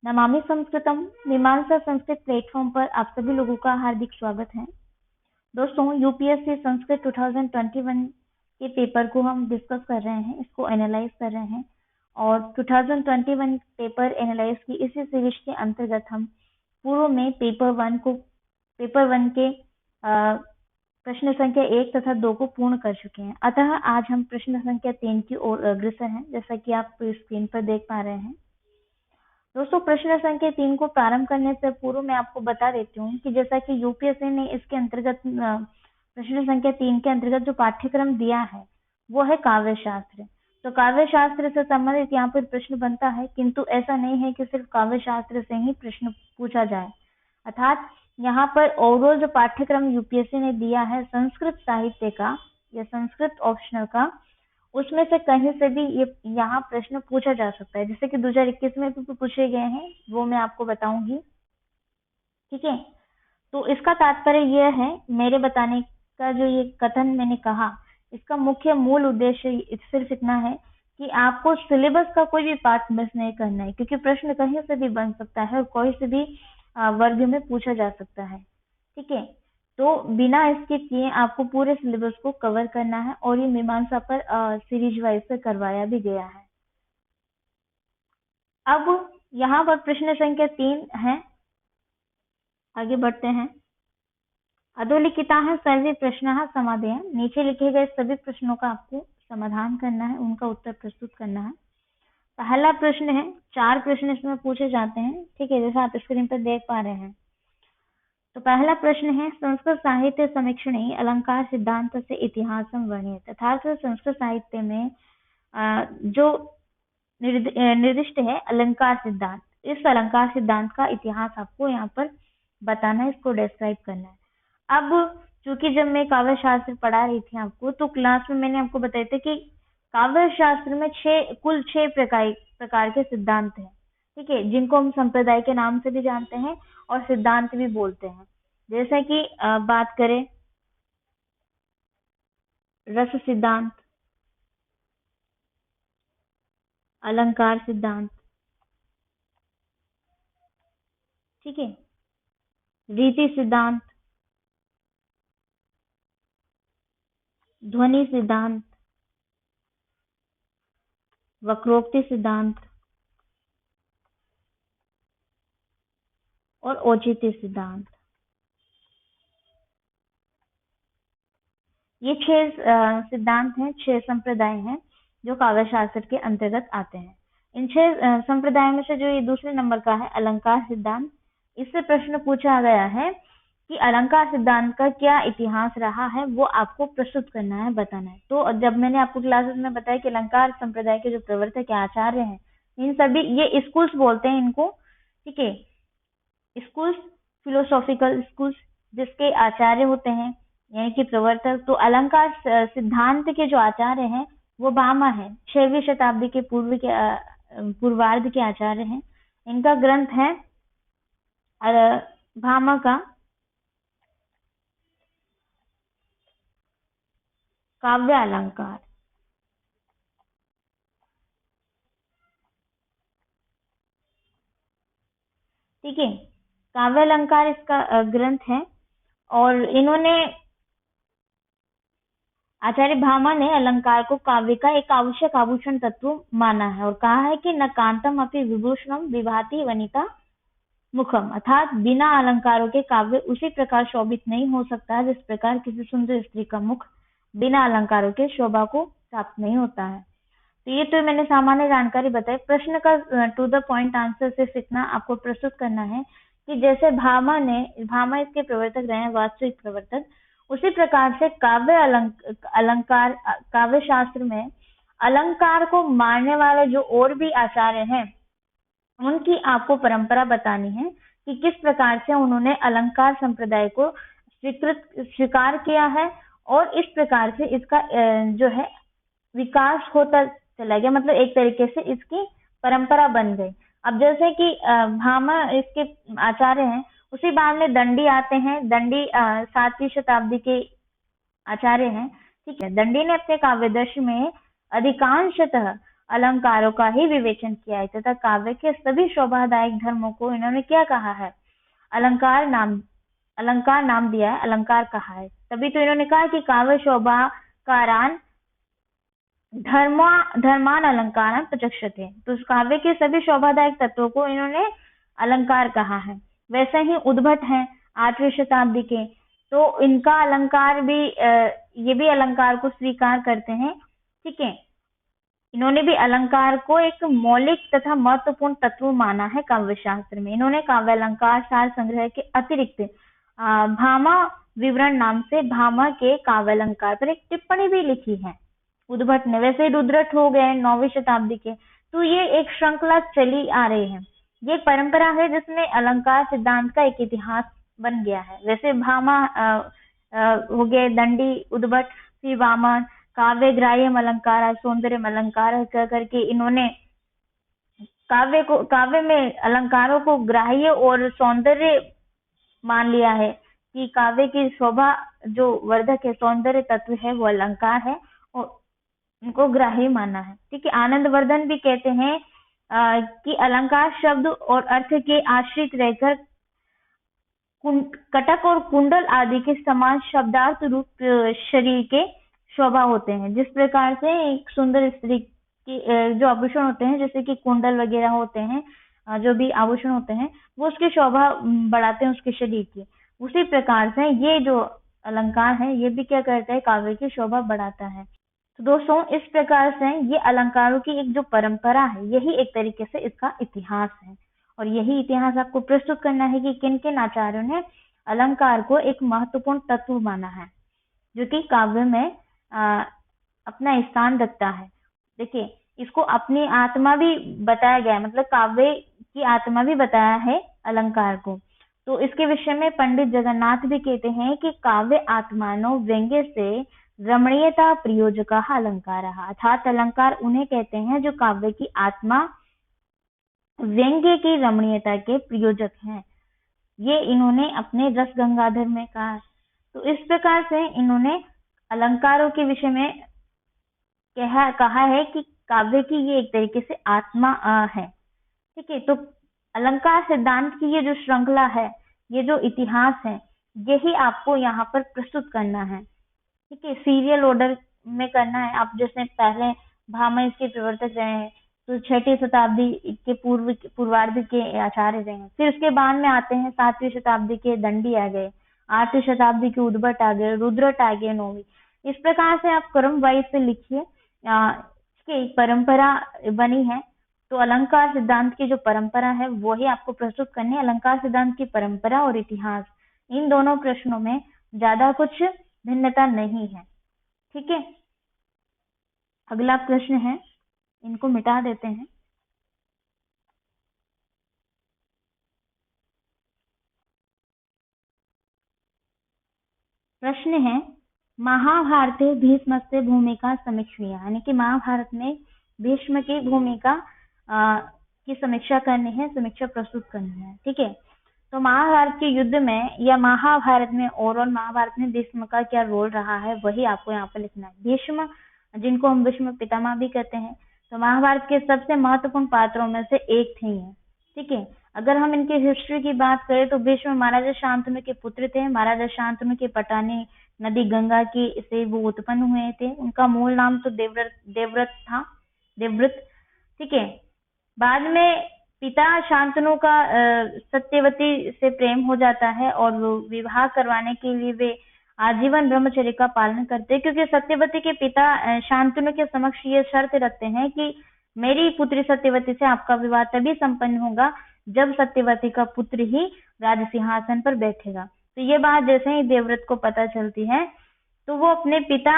नमामि संस्कृतम मीमांसा संस्कृत प्लेटफॉर्म पर आप सभी लोगों का हार्दिक स्वागत है। दोस्तों, यूपीएससी संस्कृत 2021 के पेपर को हम डिस्कस कर रहे हैं, इसको एनालाइज कर रहे हैं और 2021 पेपर एनालाइज की इसी सीरीज के अंतर्गत हम पूर्व में पेपर वन के प्रश्न संख्या 1 तथा 2 को पूर्ण कर चुके हैं। अतः आज हम प्रश्न संख्या 3 की ओर अग्रसर हैं, जैसा कि आप स्क्रीन पर देख पा रहे हैं। दोस्तों, प्रश्न संख्या 3 को प्रारंभ करने से पूर्व मैं आपको बता देती हूँ कि जैसा कि यूपीएससी ने इसके अंतर्गत प्रश्न संख्या 3 के अंतर्गत जो पाठ्यक्रम दिया है वो है काव्य शास्त्र। तो काव्य शास्त्र से संबंधित यहाँ पर प्रश्न बनता है, किंतु ऐसा नहीं है कि सिर्फ काव्य शास्त्र से ही प्रश्न पूछा जाए। अर्थात यहाँ पर ओवरऑल जो पाठ्यक्रम यूपीएससी ने दिया है संस्कृत साहित्य का या संस्कृत ऑप्शनल का, उसमें से कहीं से भी ये यहाँ प्रश्न पूछा जा सकता है, जैसे कि 2021 में भी पूछे गए हैं, वो मैं आपको बताऊंगी। ठीक है, तो इसका तात्पर्य यह है, मेरे बताने का जो ये कथन मैंने कहा, इसका मुख्य मूल उद्देश्य सिर्फ इतना है कि आपको सिलेबस का कोई भी पार्ट मिस नहीं करना है, क्योंकि प्रश्न कहीं से भी बन सकता है और कोई से भी वर्ग में पूछा जा सकता है। ठीक है, तो बिना इसके किए आपको पूरे सिलेबस को कवर करना है और ये मीमांसा पर सीरीज वाइज से करवाया भी गया है। अब यहाँ पर प्रश्न संख्या 3 है, आगे बढ़ते हैं। अधोलिखिताः सर्वे प्रश्नाः समाधेय, नीचे लिखे गए सभी प्रश्नों का आपको समाधान करना है, उनका उत्तर प्रस्तुत करना है। पहला प्रश्न है, 4 प्रश्न इसमें पूछे जाते हैं। ठीक है, जैसा आप स्क्रीन पर देख पा रहे हैं। तो पहला प्रश्न है, संस्कृत साहित्य समीक्षणे अलंकार सिद्धांत से इतिहासम वर्णयेत्। अर्थात संस्कृत साहित्य में जो निर्दिष्ट है अलंकार सिद्धांत, इस अलंकार सिद्धांत का इतिहास आपको यहाँ पर बताना है, इसको डिस्क्राइब करना है। अब चूंकि जब मैं काव्य शास्त्र पढ़ा रही थी आपको, तो क्लास में मैंने आपको बताया था कि काव्य शास्त्र में कुल 6 प्रकार के सिद्धांत हैं। ठीक है, जिनको हम संप्रदाय के नाम से भी जानते हैं और सिद्धांत भी बोलते हैं। जैसे कि बात करें रस सिद्धांत, अलंकार सिद्धांत, ठीक है, रीति सिद्धांत, ध्वनि सिद्धांत, वक्रोक्ति सिद्धांत और औचित्य सिद्धांत। ये 6 सिद्धांत हैं, 6 संप्रदाय हैं जो काव्य शास्त्र के अंतर्गत आते हैं। इन 6 संप्रदायों में से जो ये दूसरे नंबर का है अलंकार सिद्धांत, इससे प्रश्न पूछा गया है कि अलंकार सिद्धांत का क्या इतिहास रहा है, वो आपको प्रस्तुत करना है, बताना है। तो जब मैंने आपको क्लासेस में बताया कि अलंकार संप्रदाय के जो प्रवर्तक आचार्य हैं, इन सभी ये स्कूल्स बोलते हैं इनको। ठीक है, स्कूल्स, फिलोसॉफिकल स्कूल्स, जिसके आचार्य होते हैं यानी कि प्रवर्तक। तो अलंकार सिद्धांत के जो आचार्य हैं वो भामा है, 6वीं शताब्दी के पूर्वार्ध के आचार्य हैं। इनका ग्रंथ है भामा का काव्य अलंकार। ठीक है, काव्य अलंकार इसका ग्रंथ है और इन्होंने, आचार्य भामा ने अलंकार को काव्य का एक आवश्यक आभूषण तत्व माना है और कहा है कि न कांतम अपि विभूषणम विभाति वनिता मुखम। अर्थात बिना अलंकारों के काव्य उसी प्रकार शोभित नहीं हो सकता जिस प्रकार किसी सुंदर स्त्री का मुख बिना अलंकारों के शोभा को प्राप्त नहीं होता है। तो ये तो मैंने सामान्य जानकारी बताई। प्रश्न का टू द पॉइंट आंसर सिर्फ इतना आपको प्रस्तुत करना है कि जैसे भामा इसके प्रवर्तक रहे हैं, वास्तविक प्रवर्तक, उसी प्रकार से काव्य शास्त्र में अलंकार को मानने वाले जो और भी आचार्य हैं उनकी आपको परंपरा बतानी है कि किस प्रकार से उन्होंने अलंकार संप्रदाय को स्वीकार किया है और इस प्रकार से इसका जो है विकास होता चला गया, मतलब एक तरीके से इसकी परंपरा बन गई। अब जैसे कि भामा इसके आचार्य हैं, उसी बाद में दंडी आते हैं। दंडी 7वीं शताब्दी के आचार्य हैं। ठीक है, दंडी ने अपने काव्यदर्श में अधिकांशतः अलंकारों का ही विवेचन किया है तथा काव्य के सभी शोभादायक धर्मों को इन्होंने क्या कहा है, अलंकार नाम दिया है, अलंकार कहा है। तभी तो इन्होंने कहा कि काव्य शोभाकारान धर्मान अलंकार प्रचक्षते, तो काव्य के सभी शोभादायक तत्वों को इन्होंने अलंकार कहा है। वैसे ही उद्भट हैं 8वीं शताब्दी के, तो इनका अलंकार भी ये भी अलंकार को स्वीकार करते हैं। ठीक है, इन्होंने भी अलंकार को एक मौलिक तथा महत्वपूर्ण तत्व माना है काव्य शास्त्र में। इन्होंने काव्य अलंकार सार संग्रह के अतिरिक्त भामा विवरण नाम से भामा के काव्य अलंकार पर एक टिप्पणी भी लिखी है उद्भट ने। वैसे रुद्रट हो गए 9वीं शताब्दी के, तो ये एक श्रृंखला चली आ रही है, ये एक परंपरा है जिसमें अलंकार सिद्धांत का एक इतिहास बन गया है। वैसे भामा हो गए, दंडी, उद्भट, फिर वामन, काव्य ग्राह्यम अलंकार, सौंदर्य अलंकार करके इन्होंने काव्य में अलंकारों को ग्राह्य और सौंदर्य मान लिया है कि काव्य की शोभा जो वर्धक है, सौंदर्य तत्व है, वो अलंकार है और उनको ग्राह्य माना है। ठीक है, आनंदवर्धन भी कहते हैं कि अलंकार शब्द और अर्थ के आश्रित रहकर कटक और कुंडल आदि के समान शब्दार्थ रूप शरीर के शोभा होते हैं। जिस प्रकार से एक सुंदर स्त्री के जो आभूषण होते हैं, जैसे कि कुंडल वगैरह होते हैं, जो भी आभूषण होते हैं, वो उसकी शोभा बढ़ाते हैं उसके शरीर की। उसी प्रकार से ये जो अलंकार है, ये भी क्या करता है, काव्य की शोभा बढ़ाता है। तो दोस्तों, इस प्रकार से ये अलंकारों की एक जो परंपरा है, यही एक तरीके से इसका इतिहास है और यही इतिहास आपको प्रस्तुत करना है कि किन किन आचार्यों ने अलंकार को एक महत्वपूर्ण तत्व माना है जो कि काव्य में अपना स्थान रखता है। देखिए, इसको अपनी आत्मा भी बताया गया है, मतलब काव्य की आत्मा भी बताया है अलंकार को। तो इसके विषय में पंडित जगन्नाथ भी कहते हैं कि काव्य आत्मानो व्यंग्य से रमणीयता प्रयोजक अलंकार, अर्थात अलंकार उन्हें कहते हैं जो काव्य की आत्मा व्यंग्य की रमणीयता के प्रयोजक हैं। ये इन्होंने अपने रस गंगाधर में कहा। तो इस प्रकार से इन्होंने अलंकारों के विषय में कहा है कि काव्य की ये एक तरीके से आत्मा है। ठीक है, तो अलंकार सिद्धांत की ये जो श्रृंखला है, ये जो इतिहास है, यही आपको यहाँ पर प्रस्तुत करना है। ठीक है, सीरियल ऑर्डर में करना है। आप जैसे पहले भामा इसके प्रवर्तक रहे हैं, तो 6वीं शताब्दी के पूर्वार्ध के आचार्य रहे हैं। फिर उसके बाद में आते हैं 7वीं शताब्दी के दंडी आ गए, 8वीं शताब्दी के उद्भट आ गए, रुद्रट आ गए, 9वीं। इस प्रकार से आप क्रम वाइज से लिखिए। इसकी एक परंपरा बनी है, तो अलंकार सिद्धांत की जो परंपरा है वही आपको प्रस्तुत करनी है। अलंकार सिद्धांत की परंपरा और इतिहास, इन दोनों प्रश्नों में ज्यादा कुछ भिन्नता नहीं है। ठीक है, अगला प्रश्न है, इनको मिटा देते हैं। प्रश्न है, महाभारते भीष्मस्य भूमिका समीक्षणीय, यानी कि महाभारत में भीष्म की भूमिका की समीक्षा करनी है, समीक्षा प्रस्तुत करनी है। ठीक है, तो महाभारत के युद्ध में या महाभारत में ओवरऑल महाभारत में भीष्म का क्या रोल रहा है, वही आपको यहाँ पर लिखना है। भीष्म, जिनको हम भीष्म पितामह भी कहते हैं, तो महाभारत के सबसे महत्वपूर्ण पात्रों में से एक थे ये। ठीक है, अगर हम इनकी हिस्ट्री की बात करें तो भीष्म महाराजा शांतनु के पुत्र थे। महाराजा शांतनु के पटानी नदी गंगा की से वो उत्पन्न हुए थे। उनका मूल नाम तो देवव्रत था, देवव्रत। ठीक है, बाद में पिता शांतनु का सत्यवती से प्रेम हो जाता है और विवाह करवाने के लिए वे आजीवन ब्रह्मचर्य का पालन करते हैं, क्योंकि सत्यवती के पिता शांतनु के समक्ष ये शर्त रखते हैं कि मेरी पुत्री सत्यवती से आपका विवाह तभी संपन्न होगा जब सत्यवती का पुत्र ही राज सिंहासन पर बैठेगा। तो ये बात जैसे ही देवव्रत को पता चलती है, तो वो अपने पिता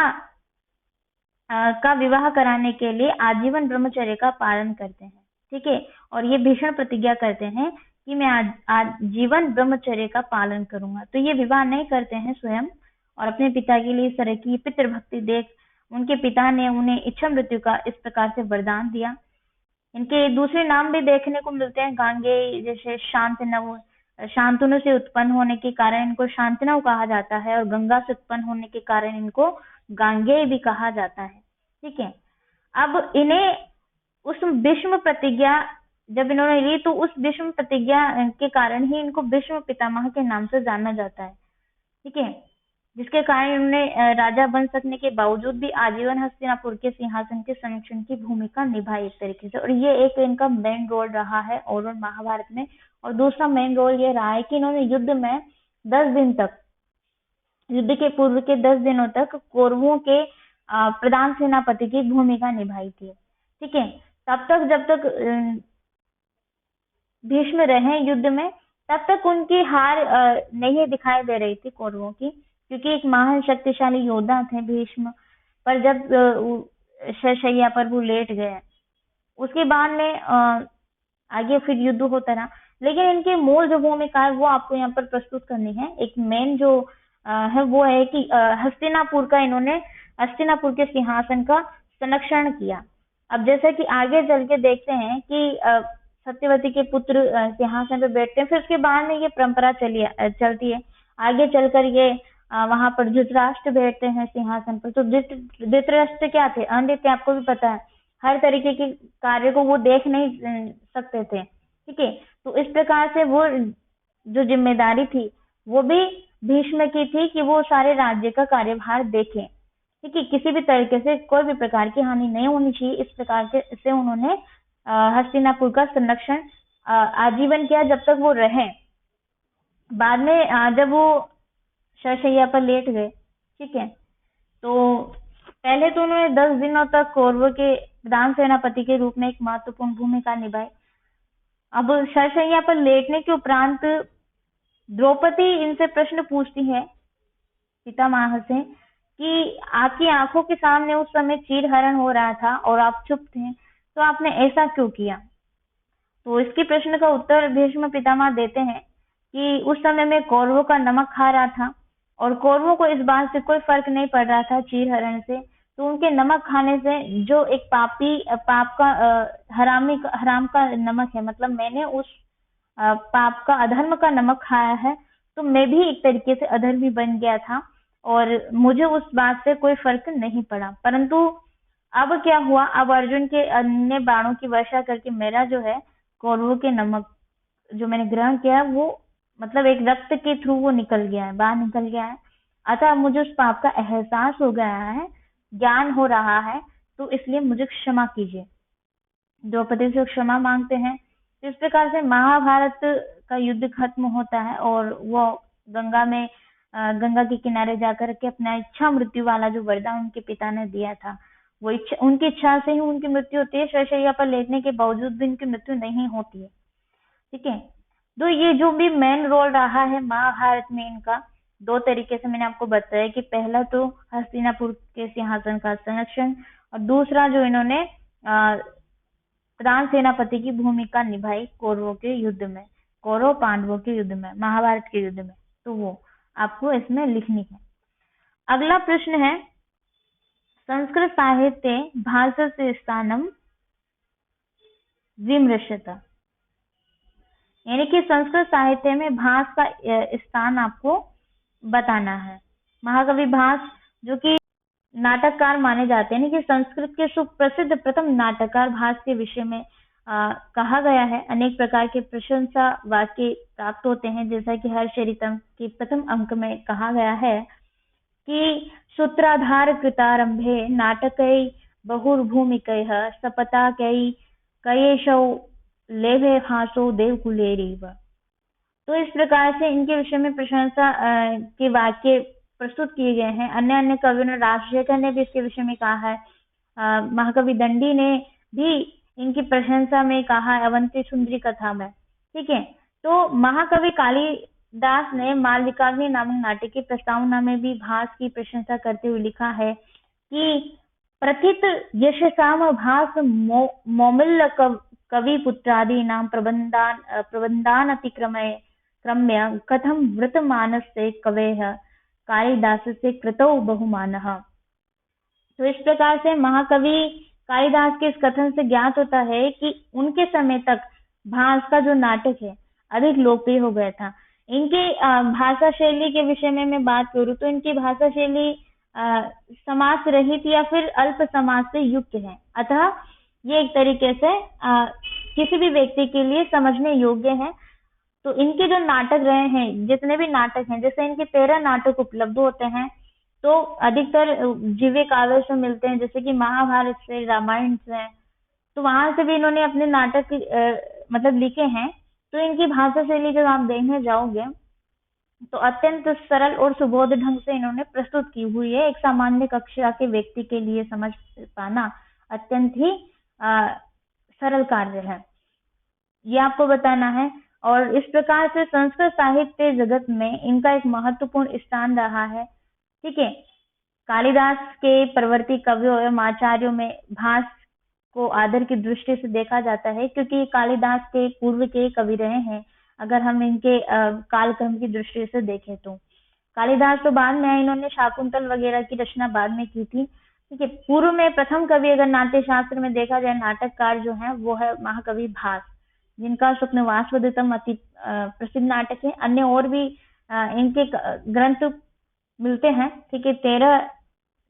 का विवाह कराने के लिए आजीवन ब्रह्मचर्य का पालन करते हैं। ठीक है, और ये भीषण प्रतिज्ञा करते हैं कि मैं आजीवन ब्रह्मचर्य का पालन करूंगा। तो ये विवाह नहीं करते हैं स्वयं, और अपने पिता के लिए इस तरह की पितृभक्ति देख उनके पिता ने उन्हें इच्छा मृत्यु का इस प्रकार से वरदान दिया। इनके दूसरे नाम भी देखने को मिलते हैं, गांगे, जैसे शांतनु, शांतनु से उत्पन्न होने के कारण इनको शांतनु कहा जाता है, और गंगा से उत्पन्न होने के कारण इनको गांगेय भी कहा जाता है। ठीक है, अब इन्हें उस भीष्म प्रतिज्ञा जब इन्होंने ली तो उस भीष्म प्रतिज्ञा के कारण ही इनको भीष्म पितामह के नाम से जाना जाता है। ठीक है, जिसके कारण इन्होंने राजा बन सकने के बावजूद भी आजीवन हस्तिनापुर के सिंहासन के संरक्षण की भूमिका निभाई एक तरीके से, और ये एक इनका मेन रोल रहा है और महाभारत में। और दूसरा मेन रोल ये रहा है कि इन्होंने युद्ध में 10 दिन तक, युद्ध के पूर्व के 10 दिनों तक कौरवों के प्रधान सेनापति की भूमिका निभाई थी। ठीक है, तब तक जब तक भीष्म रहे युद्ध में, तब तक उनकी हार नहीं दिखाई दे रही थी कौरवों की, क्योंकि एक महान शक्तिशाली योद्धा थे भीष्म। पर जब शैया पर वो लेट गए, उसके बाद में आगे फिर युद्ध होता रहा। लेकिन इनकी मूल जो भूमिका है वो आपको यहाँ पर प्रस्तुत करनी है। एक मेन जो है वो है कि हस्तिनापुर के सिंहासन का संरक्षण किया। अब जैसे कि आगे चल के देखते हैं कि सत्यवती के पुत्र सिंहासन पे बैठते हैं, फिर उसके बाद में ये परंपरा चलती है। आगे चलकर ये वहां पर धृतराष्ट्र बैठते हैं सिंहासन पर। तो धृतराष्ट्र क्या थे? अंध थे, आपको भी पता है। हर तरीके के कार्य को वो देख नहीं सकते थे। ठीक है, तो इस प्रकार से वो जो जिम्मेदारी थी वो भी भीष्म की थी कि वो सारे राज्य का कार्यभार देखें। ठीक है, किसी भी तरीके से कोई भी प्रकार की हानि नहीं होनी चाहिए, इस प्रकार से उन्होंने हस्तिनापुर का संरक्षण आजीवन किया जब तक वो रहे। बाद में जब वो शैया पर लेट गए, ठीक है, तो पहले तो उन्होंने 10 दिनों तक कौरवों के प्रधान सेनापति के रूप में एक महत्वपूर्ण भूमिका निभाई। अब शैया पर लेटने के उपरांत द्रौपदी इनसे प्रश्न पूछती है पितामह से कि आपकी आंखों के सामने उस समय चीरहरण हो रहा था और आप चुप थे, तो आपने ऐसा क्यों किया? तो इसके प्रश्न का उत्तर भीष्म पितामह देते हैं कि उस समय मैं कौरवों का नमक खा रहा था और कौरवों को इस बात से कोई फर्क नहीं पड़ रहा था चीरहरण से। तो उनके नमक खाने से जो एक पाप का हराम का नमक है, मतलब मैंने उस पाप का, अधर्म का नमक खाया है, तो मैं भी एक तरीके से अधर्मी बन गया था और मुझे उस बात से कोई फर्क नहीं पड़ा। परंतु अब क्या हुआ, अब अर्जुन के अन्य बाणों की वर्षा करके मेरा जो है कौरवों के नमक जो मैंने ग्रहण किया है वो मतलब एक रक्त के थ्रू वो निकल गया है, बाहर निकल गया है। अतः मुझे उस पाप का एहसास हो गया है, ज्ञान हो रहा है, तो इसलिए मुझे क्षमा कीजिए। द्रौपदी से क्षमा मांगते हैं। इस प्रकार से महाभारत का युद्ध खत्म होता है और वो गंगा के किनारे जाकर के अपना इच्छा मृत्यु वाला जो वरदान उनके पिता ने दिया था, वो उनकी इच्छा से ही उनकी मृत्यु होती है। शैया पर लेटने के बावजूद भी उनकी मृत्यु नहीं होती है। ठीक है, तो ये जो भी मेन रोल रहा है महाभारत में इनका, 2 तरीके से मैंने आपको बताया कि पहला तो हस्तिनापुर के सिंहासन का संरक्षण और दूसरा जो इन्होंने प्रधान सेनापति की भूमिका निभाई कौरवों के युद्ध में, कौरव पांडवों के युद्ध में, महाभारत के युद्ध में, तो वो आपको इसमें लिखनी है। अगला प्रश्न है संस्कृत साहित्य भाषस्य स्थानम विमृश्यता, यानी कि संस्कृत साहित्य में भास का स्थान आपको बताना है। महाकवि भास जो कि नाटककार माने जाते हैं कि संस्कृत के सुप्रसिद्ध प्रथम नाटककार भास के विषय में कहा गया है। अनेक प्रकार के प्रशंसा वाक्य प्राप्त होते हैं, जैसा कि हर्षचरितम के प्रथम अंक में कहा गया है कि सूत्राधार कृतारंभे नाटकै बहुर्भूमिकैः सपताकै कयेशौ लेभे हासो देवकुलेरीव। तो इस प्रकार से इनके विषय में प्रशंसा के वाक्य प्रस्तुत किए गए हैं। अन्य कवियों ने, राजशेखर ने भी इसके विषय में कहा है, महाकवि दंडी ने भी इनकी प्रशंसा में कहा है अवंती सुंदरी कथा में। ठीक है, तो महाकवि कालिदास ने मालविकाग्नि नामक नाटक की प्रस्तावना में भी भास की प्रशंसा करते हुए लिखा है कि प्रथित यशसाम भास मौमिल्य कवि पुत्रादि नाम प्रबंधान अतिक्रम्य कथम वृतमानस से कवेह कालिदास से कृतौ बहुमानः। तो इस प्रकार से महाकवि कालिदास के इस कथन से ज्ञात होता है कि उनके समय तक भास का जो नाटक है अधिक लोकप्रिय हो गया था। इनकी भाषा शैली के विषय में मैं बात करूँ तो इनकी भाषा शैली समास रहित या फिर अल्प समास से युक्त है। अतः ये एक तरीके से किसी भी व्यक्ति के लिए समझने योग्य है। तो इनके जो नाटक रहे हैं, जितने भी नाटक हैं, जैसे इनके 13 नाटक उपलब्ध होते हैं, तो अधिकतर जीवे काव्य से मिलते हैं, जैसे कि महाभारत से, रामायण से। तो वहां से भी इन्होंने अपने नाटक मतलब लिखे हैं। तो इनकी भाषा शैली जब आप देखने जाओगे तो अत्यंत सरल और सुबोध ढंग से इन्होंने प्रस्तुत की हुई है। एक सामान्य कक्षा के व्यक्ति के लिए समझ पाना अत्यंत ही सरल कार्य है, ये आपको बताना है। और इस प्रकार से संस्कृत साहित्य जगत में इनका एक महत्वपूर्ण स्थान रहा है। ठीक है। कालिदास के परवर्ती कवियों एवं आचार्यों में भास को आदर की दृष्टि से देखा जाता है, क्योंकि कालिदास के पूर्व के कवि रहे हैं। अगर हम इनके कालक्रम की दृष्टि से देखें तो कालिदास तो बाद में आए, इन्होंने शाकुंतल वगैरह की रचना बाद में की थी। ठीक है। पूर्व में प्रथम कवि अगर नाट्य शास्त्र में देखा जाए, नाटककार जो है वो है महाकवि भास, जिनका स्वप्नवासवदत्तम अति प्रसिद्ध नाटक है। अन्य और भी इनके ग्रंथ मिलते हैं। ठीक है। 13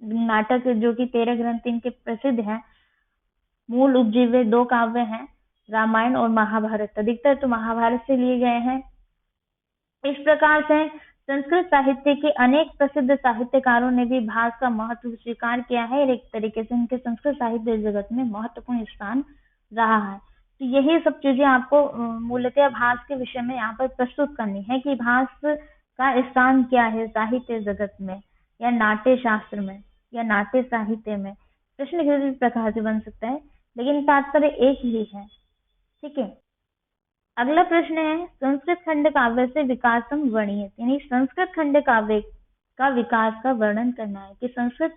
नाटक, जो कि 13 ग्रंथ इनके प्रसिद्ध हैं। मूल उपजीव्य 2 काव्य हैं, रामायण और महाभारत। अधिकतर तो महाभारत से लिए गए हैं। इस प्रकार से संस्कृत साहित्य के अनेक प्रसिद्ध साहित्यकारों ने भी भास का महत्व स्वीकार किया है और एक तरीके से इनके संस्कृत साहित्य जगत में महत्वपूर्ण स्थान रहा है। तो यही सब चीजें आपको मूलतः भास के विषय में यहाँ पर प्रस्तुत करनी है कि भास का स्थान क्या है साहित्य जगत में, या नाट्य शास्त्र में, या नाट्य साहित्य में। प्रश्न किसी प्रकार से बन सकता है, लेकिन तात्पर्य एक ही है। ठीक है। अगला प्रश्न है, संस्कृत खंड काव्य से विकासम वर्णित, यानी संस्कृत खंड काव्य का विकास का वर्णन करना है कि संस्कृत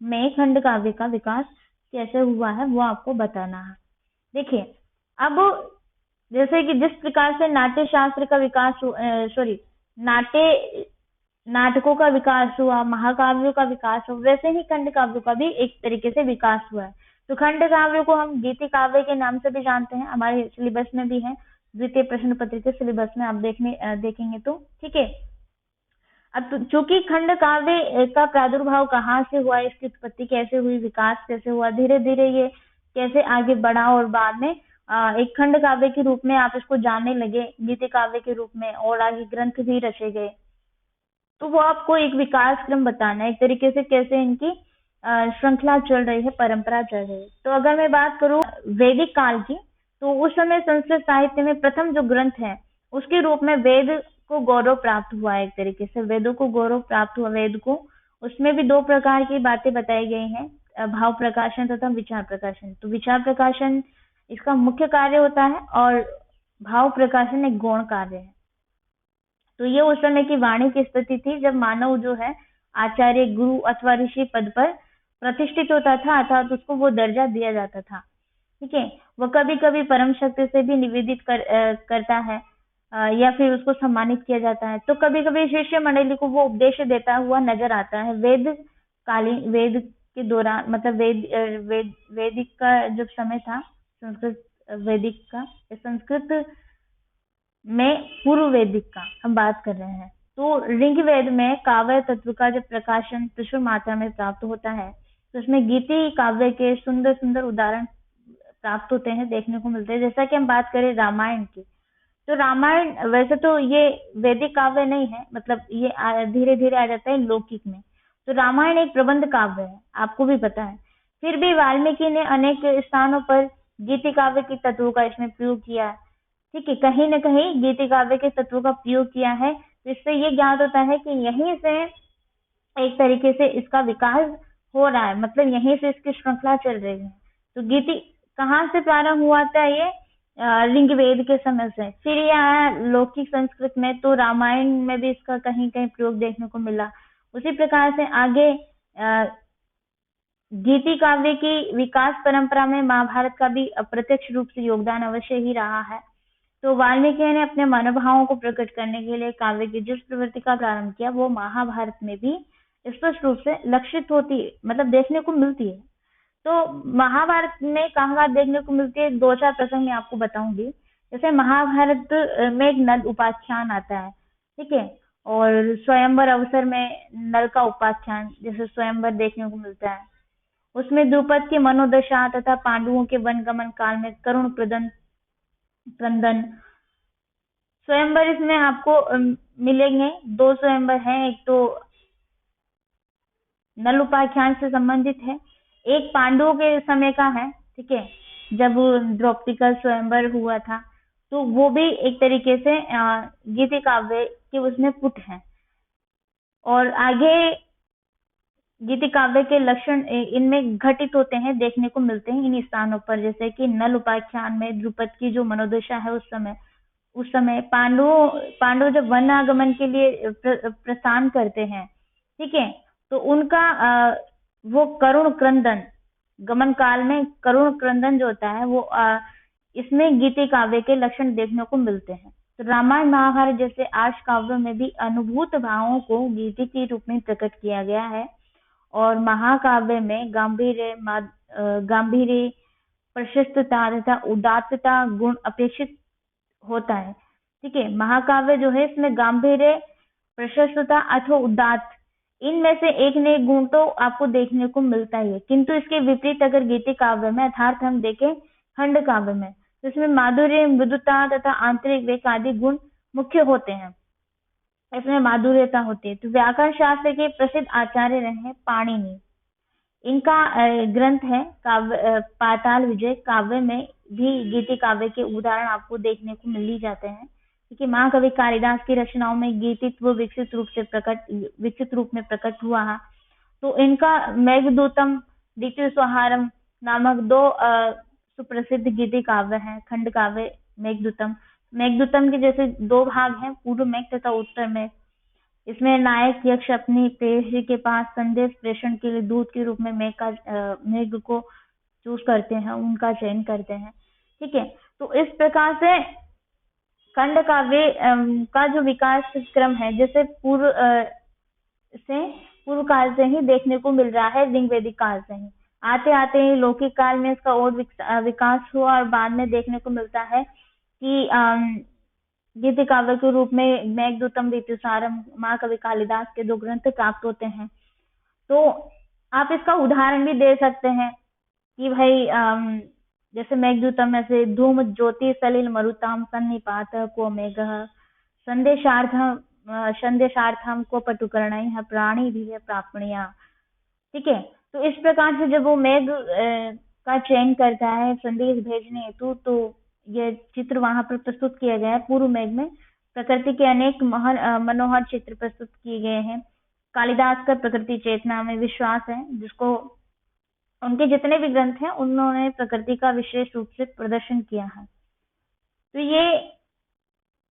में खंड काव्य का विकास कैसे हुआ है, वो आपको बताना है। देखिए, अब जैसे कि जिस प्रकार से नाट्य शास्त्र का विकास नाटकों का विकास हुआ, महाकाव्यों का विकास हुआ, वैसे ही खंड काव्यों का भी एक तरीके से विकास हुआ है। तो खंड काव्यों को हम गीति काव्य के नाम से भी जानते हैं, हमारे सिलेबस में भी है, द्वितीय प्रश्न पत्र के सिलेबस में आप देखेंगे तो। ठीक है। अब चूंकि खंड काव्य का प्रादुर्भाव कहाँ से हुआ, इसकी उत्पत्ति कैसे हुई, विकास कैसे हुआ, धीरे धीरे ये कैसे आगे बढ़ा, और बाद में एक खंड काव्य के रूप में आप इसको जानने लगे, गीति काव्य के रूप में, और आगे ग्रंथ भी रचे गए। तो वो आपको एक विकास क्रम बताना है, एक तरीके से कैसे इनकी श्रृंखला चल रही है, परंपरा चल रही है। तो अगर मैं बात करूं वैदिक काल की, तो उस समय संस्कृत साहित्य में प्रथम जो ग्रंथ है उसके रूप में वेद को गौरव प्राप्त हुआ है। एक तरीके से वेदों को गौरव प्राप्त हुआ। वेद को, उसमें भी 2 प्रकार की बातें बताई गई हैं, भाव प्रकाशन तथा विचार प्रकाशन। तो विचार प्रकाशन इसका मुख्य कार्य होता है और भाव प्रकाशन एक गौण कार्य है। तो ये उस समय की वाणी की स्थिति थी जब मानव जो है आचार्य, गुरु अथवा ऋषि पद पर प्रतिष्ठित होता था, अर्थात उसको वो दर्जा दिया जाता था। ठीक है। वो कभी कभी परम शक्ति से भी निवेदित करता है, या फिर उसको सम्मानित किया जाता है। तो कभी कभी शिष्य मंडली को वो उपदेश देता हुआ नजर आता है। वेद के दौरान, मतलब वैदिक का जब समय था, संस्कृत वैदिक का, संस्कृत में पूर्व वैदिक का हम बात कर रहे हैं। तो ऋग्वेद में काव्य तत्व का जब प्रकाशन प्रचुर मात्रा में प्राप्त होता है, तो उसमें गीति काव्य के सुंदर सुंदर उदाहरण प्राप्त होते हैं, देखने को मिलते हैं। जैसा कि हम बात करें रामायण की, तो रामायण वैसे तो ये वैदिक काव्य नहीं है, मतलब ये धीरे धीरे आ जाता है लौकिक में। तो रामायण एक प्रबंध काव्य है, आपको भी पता है। फिर भी वाल्मीकि ने अनेक स्थानों पर गीति काव्य के तत्वों का इसमें प्रयोग किया है। ठीक है। कहीं न कहीं गीति काव्य के तत्वों का प्रयोग किया है, तो इससे ये ज्ञात होता है कि यहीं से एक तरीके से इसका विकास हो रहा है, मतलब यहीं से इसकी श्रृंखला चल रही है। तो गीति कहाँ से प्रारंभ हुआ था, ये ऋग्वेद के समय से। फिर ये आया लौकिक संस्कृत में, तो रामायण में भी इसका कहीं कहीं प्रयोग देखने को मिला। उसी प्रकार से आगे गीति काव्य की विकास परंपरा में महाभारत का भी अप्रत्यक्ष रूप से योगदान अवश्य ही रहा है। तो वाल्मीकि ने अपने मनोभावों को प्रकट करने के लिए काव्य की जिस प्रवृत्ति का प्रारंभ किया, वो महाभारत में भी स्पष्ट रूप से लक्षित होती है, मतलब देखने को मिलती है। तो महाभारत में कहाँ देखने को मिलती है, 2-4 प्रसंग मैं आपको बताऊंगी। जैसे महाभारत में एक नल उपाख्यान आता है। ठीक है। और स्वयंवर अवसर में नल का उपाख्यान, जैसे स्वयंवर देखने को मिलता है। उसमें द्रुपद की मनोदशा तथा पांडवों के वनगमन काल में करुण क्रंदन स्वयंवर इसमें आपको मिलेंगे। 2 स्वयंवर हैं, एक तो नल उपाख्यान से संबंधित है, एक पांडवों के समय का है, ठीक है, जब द्रौपदी का स्वयंवर हुआ था, तो वो भी एक तरीके से गीति काव्य के उसमें पुट है। और आगे गीति काव्य के लक्षण इनमें घटित होते हैं, देखने को मिलते हैं इन स्थानों पर, जैसे कि नल उपाख्यान में द्रुपद की जो मनोदशा है उस समय पांडव जब वन आगमन के लिए प्रस्थान करते हैं, ठीक है, तो उनका वो करुण क्रंदन, गमन काल में करुण क्रंदन जो होता है वो इसमें गीति काव्य के लक्षण देखने को मिलते हैं। तो रामायण महाभारत जैसे आर्ष काव्यों में भी अनुभूत भावों को गीति के रूप में प्रकट किया गया है, और महाकाव्य में गांधीर्य, प्रशस्तता तथा उदात्तता गुण अपेक्षित होता है, ठीक है। महाकाव्य जो है इसमें गांधीर्य, प्रशस्तता अथवा उदात्त, इनमें से एक न एक गुण तो आपको देखने को मिलता ही है, किंतु इसके विपरीत अगर गीति काव्य में अर्थात हम देखें खंड काव्य में, तो इसमें माधुर्य, मृदुता तथा आंतरिक वेग आदि गुण मुख्य होते हैं, इसमें माधुर्यता होती है। तो व्याकरण शास्त्र के प्रसिद्ध आचार्य रहे पाणिनि, इनका ग्रंथ है काव्य पाताल विजय, काव्य में भी गीति काव्य के उदाहरण आपको देखने को मिल ही जाते हैं, क्योंकि महाकवि कालिदास की रचनाओं में गीतित्व विकसित रूप में प्रकट हुआ है। तो इनका मेघदूतम, द्वितीय संहारम नामक 2 सुप्रसिद्ध गीति काव्य हैं, खंड काव्य मेघदूतम के जैसे 2 भाग हैं, पूर्व मेघ तथा उत्तर मेघ। इसमें नायक यक्ष अपनी प्रेयसी के पास संदेश प्रेषण के लिए दूत के रूप में मेघ को चूज करते हैं, उनका चयन करते हैं, ठीक है। तो इस प्रकार से खंड काव्य का जो विकास क्रम है, जैसे पूर्व काल से ही देखने को मिल रहा है, ऋग्वेदिक काल से ही आते आते ही लौकिक काल में इसका और विकास हुआ, और बाद में देखने को मिलता है कि गीति काव्य के रूप में मेघदूतम, ऋतुसारम, महाकवि कालिदास के 2 ग्रंथ प्राप्त होते हैं। तो आप इसका उदाहरण भी दे सकते हैं कि भाई जैसे मेघदूतम में से धूम ज्योति सलिल मरुताम सन्निपात को मेघ संदेशार्थम को पटुकर्ण प्राणी भी प्रापणिया, ठीक है। तो इस प्रकार से जब वो मेघ का चयन करता है संदेश भेजने हेतु, तो ये चित्र वहां पर प्रस्तुत किया गया है। पूर्व मेघ में प्रकृति के अनेक मनोहर चित्र प्रस्तुत किए गए हैं। कालिदास का प्रकृति चेतना में विश्वास है, जिसको उनके जितने भी ग्रंथ हैं उन्होंने प्रकृति का विशेष रूप से प्रदर्शन किया है। तो ये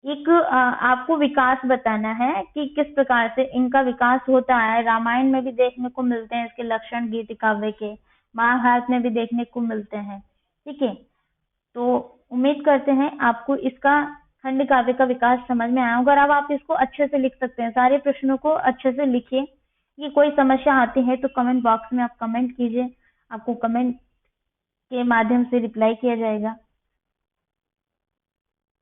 एक आपको विकास बताना है कि किस प्रकार से इनका विकास होता है। रामायण में भी देखने को मिलते हैं इसके लक्षण, गीति काव्य के महाभारत में भी देखने को मिलते हैं, ठीक है। तो उम्मीद करते हैं आपको इसका खंड काव्य का विकास समझ में आया होगा। अब आप इसको अच्छे से लिख सकते हैं, सारे प्रश्नों को अच्छे से लिखिए। कि कोई समस्या आती है तो कमेंट बॉक्स में आप कमेंट कीजिए, आपको कमेंट के माध्यम से रिप्लाई किया जाएगा।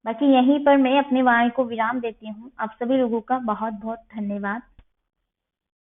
बाकी यहीं पर मैं अपनी वाणी को विराम देती हूँ। आप सभी लोगों का बहुत बहुत धन्यवाद।